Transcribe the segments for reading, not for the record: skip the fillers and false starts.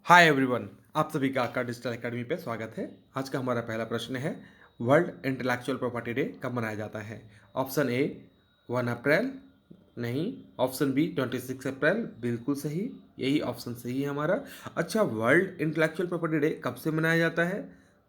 Hi everyone, आप सभी का आका डिजिटल एकेडमी पे स्वागत है। आज का हमारा पहला प्रश्न है, वर्ल्ड इंटेलेक्चुअल प्रॉपर्टी डे कब मनाया जाता है? ऑप्शन ए 1 अप्रैल, नहीं। ऑप्शन बी 26 अप्रैल, बिल्कुल सही, यही ऑप्शन सही है हमारा। अच्छा, वर्ल्ड इंटेलेक्चुअल प्रॉपर्टी डे कब से मनाया जाता है?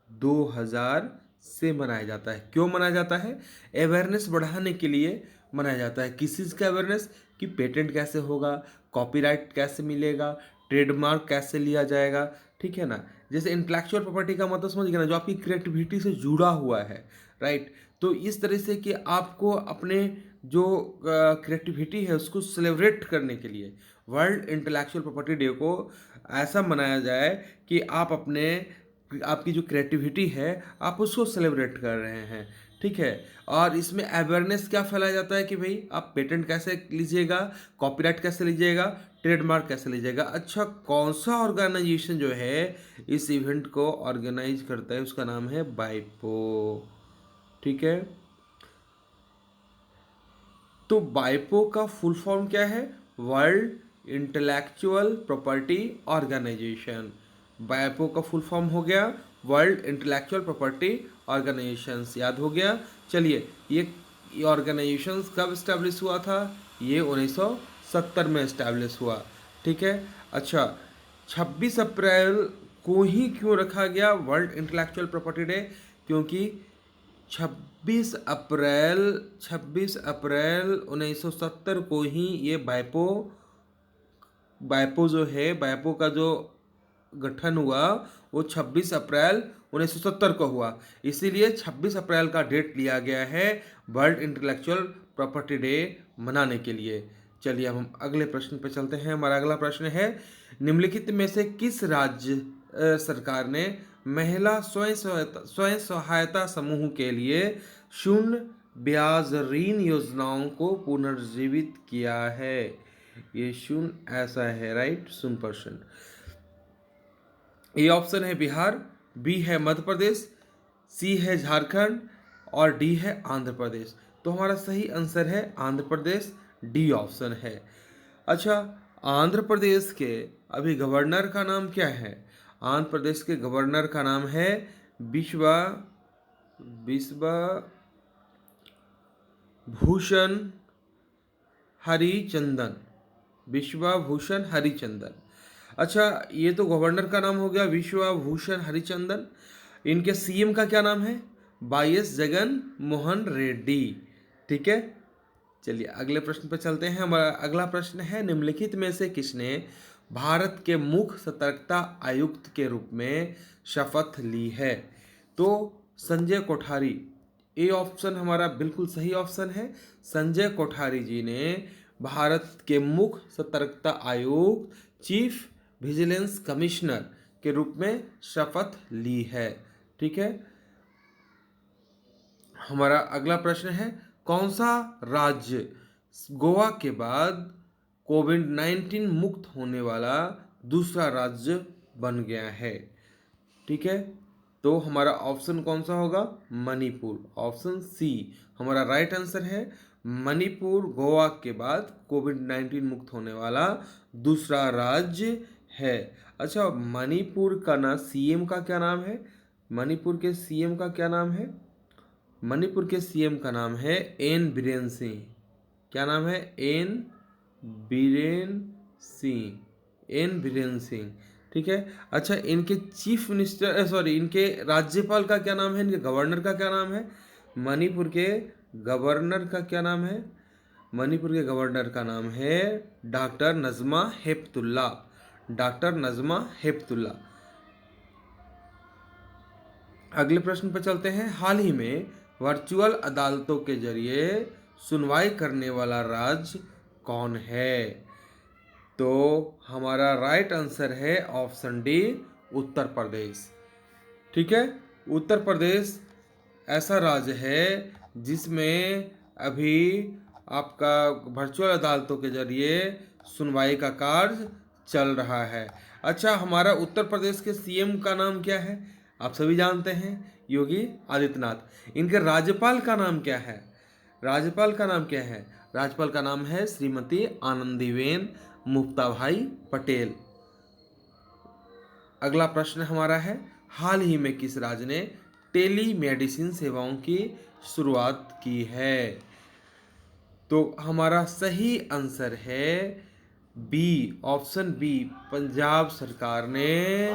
2000 से मनाया जाता है। क्यों मनाया जाता है? अवेयरनेस बढ़ाने के लिए मनाया जाता है। किस चीज़ का अवेयरनेस? कि पेटेंट कैसे होगा, कॉपीराइट कैसे मिलेगा, ट्रेडमार्क कैसे लिया जाएगा, ठीक है ना। जैसे इंटेलेक्चुअल प्रॉपर्टी का मतलब समझ गए ना, जो आपकी क्रिएटिविटी से जुड़ा हुआ है, राइट। तो इस तरह से कि आपको अपने जो क्रिएटिविटी है उसको सेलिब्रेट करने के लिए वर्ल्ड इंटेलेक्चुअल प्रॉपर्टी डे को ऐसा मनाया जाए कि आप अपने आपकी जो क्रिएटिविटी है आप उसको सेलिब्रेट कर रहे हैं, ठीक है। और इसमें अवेयरनेस क्या फैलाया जाता है कि भाई आप पेटेंट कैसे लीजिएगा, कॉपीराइट कैसे लीजिएगा, ट्रेडमार्क कैसे लीजिएगा। अच्छा, कौन सा ऑर्गेनाइजेशन जो है इस इवेंट को ऑर्गेनाइज करता है, उसका नाम है बाइपो, ठीक है। तो बाइपो का फुल फॉर्म क्या है? World Intellectual Property Organization. बाइपो का फुल फॉर्म हो गया वर्ल्ड इंटेलेक्चुअल प्रॉपर्टी ऑर्गेनाइजेशन, याद हो गया। चलिए, ये ऑर्गेनाइजेशन कब इस्टेब्लिश हुआ था? ये 1970 में इस्टेब्लिश हुआ, ठीक है। अच्छा, 26 अप्रैल को ही क्यों रखा गया वर्ल्ड इंटेलेक्चुअल प्रॉपर्टी डे? क्योंकि 26 अप्रैल 1970 को ही ये बाइपो बाइपो जो है, बाइपो का जो गठन हुआ वो 26 अप्रैल 1970 को हुआ। इसीलिए 26 अप्रैल का डेट लिया गया है वर्ल्ड इंटेलेक्चुअल प्रॉपर्टी डे मनाने के लिए। चलिए अब हम अगले प्रश्न पे चलते हैं। हमारा अगला प्रश्न है, निम्नलिखित में से किस राज्य सरकार ने महिला स्वयं सहायता समूह के लिए शून्य ब्याज ऋण योजनाओं को पुनर्जीवित किया है? ये शून्य ऐसा है, राइट, 0%। ए ऑप्शन है बिहार, बी है मध्य प्रदेश, सी है झारखंड और डी है आंध्र प्रदेश। तो हमारा सही आंसर है आंध्र प्रदेश, डी ऑप्शन है। अच्छा, आंध्र प्रदेश के अभी गवर्नर का नाम क्या है? आंध्र प्रदेश के गवर्नर का नाम है विश्वा विश्वा भूषण हरिचंदन, विश्वभूषण हरिचंदन। अच्छा, ये तो गवर्नर का नाम हो गया विश्वभूषण हरिचंदन। इनके सीएम का क्या नाम है? वाईएस जगन मोहन रेड्डी, ठीक है। चलिए अगले प्रश्न पर चलते हैं। हमारा अगला प्रश्न है, निम्नलिखित में से किसने भारत के मुख्य सतर्कता आयुक्त के रूप में शपथ ली है? तो संजय कोठारी, ए ऑप्शन हमारा बिल्कुल सही ऑप्शन है। संजय कोठारी जी ने भारत के मुख्य सतर्कता आयुक्त, चीफ विजिलेंस कमिश्नर के रूप में शपथ ली है, ठीक है। हमारा अगला प्रश्न है, कौन सा राज्य गोवा के बाद कोविड-19 मुक्त होने वाला दूसरा राज्य बन गया है? ठीक है, तो हमारा ऑप्शन कौन सा होगा? मणिपुर, ऑप्शन सी हमारा राइट आंसर है। मणिपुर गोवा के बाद कोविड-19 मुक्त होने वाला दूसरा राज्य है। अच्छा, मणिपुर का ना सीएम का क्या नाम है? मणिपुर के सीएम का क्या नाम है? मणिपुर के सीएम का नाम है एन बीरेन सिंह। क्या नाम है? एन बीरेन सिंह, एन बीरेन सिंह, ठीक है। अच्छा, इनके चीफ मिनिस्टर सॉरी इनके राज्यपाल का क्या नाम है? इनके गवर्नर का क्या नाम है? मणिपुर के गवर्नर का क्या नाम है? मणिपुर के गवर्नर का नाम है डॉक्टर नजमा हेपतुल्ला, डॉक्टर नजमा हेपतुल्ला। अगले प्रश्न पर चलते हैं। हाल ही में वर्चुअल अदालतों के जरिए सुनवाई करने वाला राज्य कौन है? तो हमारा राइट आंसर है ऑप्शन डी, उत्तर प्रदेश, ठीक है। उत्तर प्रदेश ऐसा राज्य है जिसमें अभी आपका वर्चुअल अदालतों के जरिए सुनवाई का कार्य चल रहा है। अच्छा, हमारा उत्तर प्रदेश के सीएम का नाम क्या है? आप सभी जानते हैं, योगी आदित्यनाथ। इनके राज्यपाल का नाम क्या है? राज्यपाल का नाम क्या है? राज्यपाल का नाम है श्रीमती आनंदीबेन मुक्ताभाई पटेल। अगला प्रश्न हमारा है, हाल ही में किस राज्य ने टेली मेडिसिन सेवाओं की शुरुआत की है? तो हमारा सही आंसर है बी, ऑप्शन बी, पंजाब सरकार ने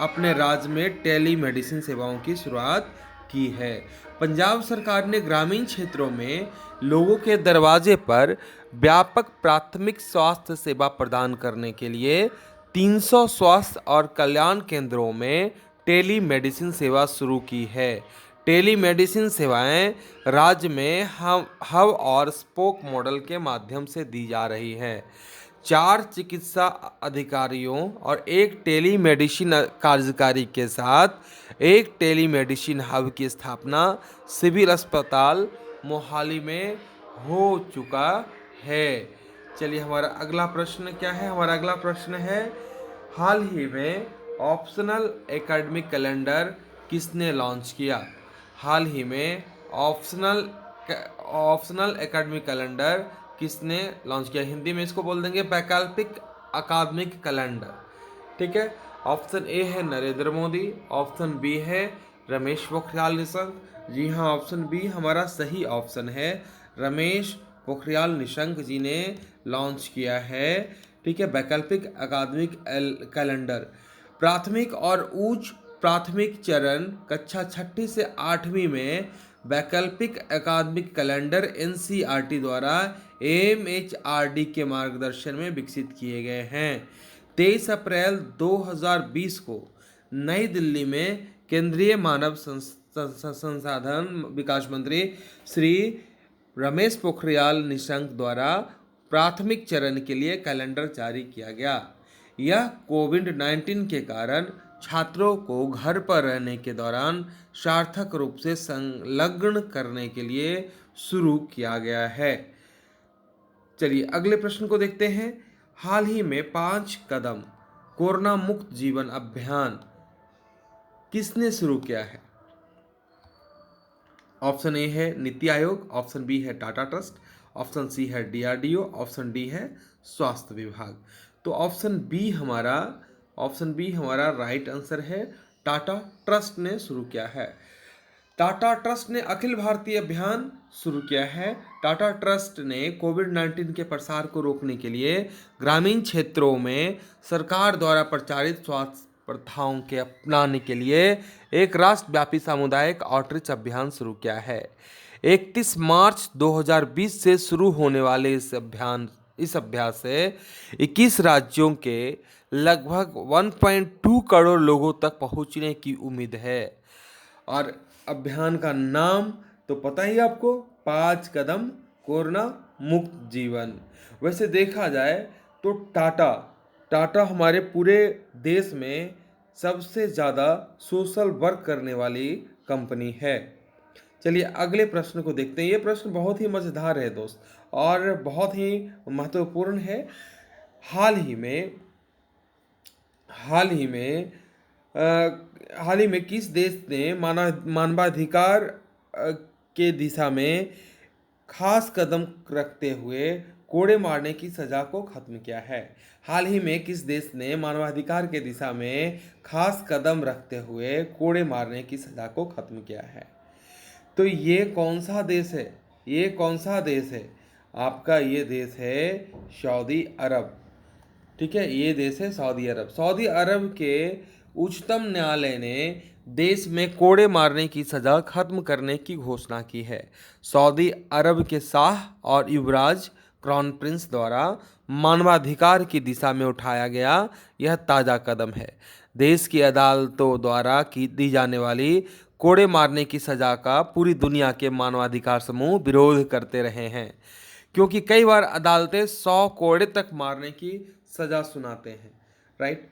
अपने राज्य में टेली मेडिसिन सेवाओं की शुरुआत की है। पंजाब सरकार ने ग्रामीण क्षेत्रों में लोगों के दरवाजे पर व्यापक प्राथमिक स्वास्थ्य सेवा प्रदान करने के लिए 300 स्वास्थ्य और कल्याण केंद्रों में टेली मेडिसिन सेवा शुरू की है। टेली मेडिसिन सेवाएं राज्य में हब और स्पोक मॉडल के माध्यम से दी जा रही है। 4 चिकित्सा अधिकारियों और एक टेली मेडिसिन कार्यकारी के साथ एक टेली मेडिसिन हब की स्थापना सिविल अस्पताल मोहाली में हो चुका है। चलिए हमारा अगला प्रश्न क्या है? हमारा अगला प्रश्न है, हाल ही में ऑप्शनल एकेडमिक कैलेंडर किसने लॉन्च किया? हाल ही में ऑप्शनल एकेडमिक कैलेंडर किसने लॉन्च किया? हिंदी में इसको बोल देंगे वैकल्पिक अकादमिक कैलेंडर। ठीक है, ऑप्शन ए है नरेंद्र मोदी, ऑप्शन बी है रमेश पोखरियाल निशंक। जी हाँ, ऑप्शन बी हमारा सही ऑप्शन है, रमेश पोखरियाल निशंक जी ने लॉन्च किया है। ठीक है, वैकल्पिक अकादमिक कैलेंडर प्राथमिक और उच्च प्राथमिक चरण कक्षा 6ठी से 8वीं में वैकल्पिक अकादमिक कैलेंडर एनसीईआरटी द्वारा एमएचआरडी के मार्गदर्शन में विकसित किए गए हैं। 23 अप्रैल 2020 को नई दिल्ली में केंद्रीय मानव संसाधन विकास मंत्री श्री रमेश पोखरियाल निशंक द्वारा प्राथमिक चरण के लिए कैलेंडर जारी किया गया। यह कोविड-19 के कारण छात्रों को घर पर रहने के दौरान सार्थक रूप से संलग्न करने के लिए शुरू किया गया है। चलिए अगले प्रश्न को देखते हैं, हाल ही में 5 कदम कोरोना मुक्त जीवन अभियान किसने शुरू किया है? ऑप्शन ए है नीति आयोग, ऑप्शन बी है टाटा ट्रस्ट, ऑप्शन सी है डीआरडीओ, ऑप्शन डी है स्वास्थ्य विभाग। तो ऑप्शन बी हमारा राइट आंसर है, टाटा ट्रस्ट ने शुरू किया है। टाटा ट्रस्ट ने अखिल भारतीय अभियान शुरू किया है। टाटा ट्रस्ट ने कोविड-19 के प्रसार को रोकने के लिए ग्रामीण क्षेत्रों में सरकार द्वारा प्रचारित स्वास्थ्य प्रथाओं के अपनाने के लिए एक राष्ट्रव्यापी सामुदायिक आउटरीच अभियान शुरू किया है। 31 मार्च 2020 से शुरू होने वाले इस अभ्यास से 21 राज्यों के लगभग 1.2 करोड़ लोगों तक पहुंचने की उम्मीद है। और अभियान का नाम तो पता ही आपको, 5 कदम कोरोना मुक्त जीवन। वैसे देखा जाए तो टाटा हमारे पूरे देश में सबसे ज़्यादा सोशल वर्क करने वाली कंपनी है। चलिए अगले प्रश्न को देखते हैं। ये प्रश्न बहुत ही मज़ेदार है दोस्त और बहुत ही महत्वपूर्ण है। हाल ही में किस देश ने मानवाधिकार के दिशा में खास कदम रखते हुए कोड़े मारने की सज़ा को ख़त्म किया है? हाल ही में किस देश ने मानवाधिकार के दिशा में खास कदम रखते हुए कोड़े मारने की सज़ा को ख़त्म किया है? तो ये कौन सा देश है? आपका ये देश है सऊदी अरब। ठीक है, ये देश है सऊदी अरब। सऊदी अरब के उच्चतम न्यायालय ने देश में कोड़े मारने की सज़ा खत्म करने की घोषणा की है। सऊदी अरब के शाह और युवराज क्राउन प्रिंस द्वारा मानवाधिकार की दिशा में उठाया गया यह ताज़ा कदम है। देश की अदालतों द्वारा दी जाने वाली कोड़े मारने की सज़ा का पूरी दुनिया के मानवाधिकार समूह विरोध करते रहे हैं, क्योंकि कई बार अदालतें 100 कोड़े तक मारने की सज़ा सुनाते हैं। राइट,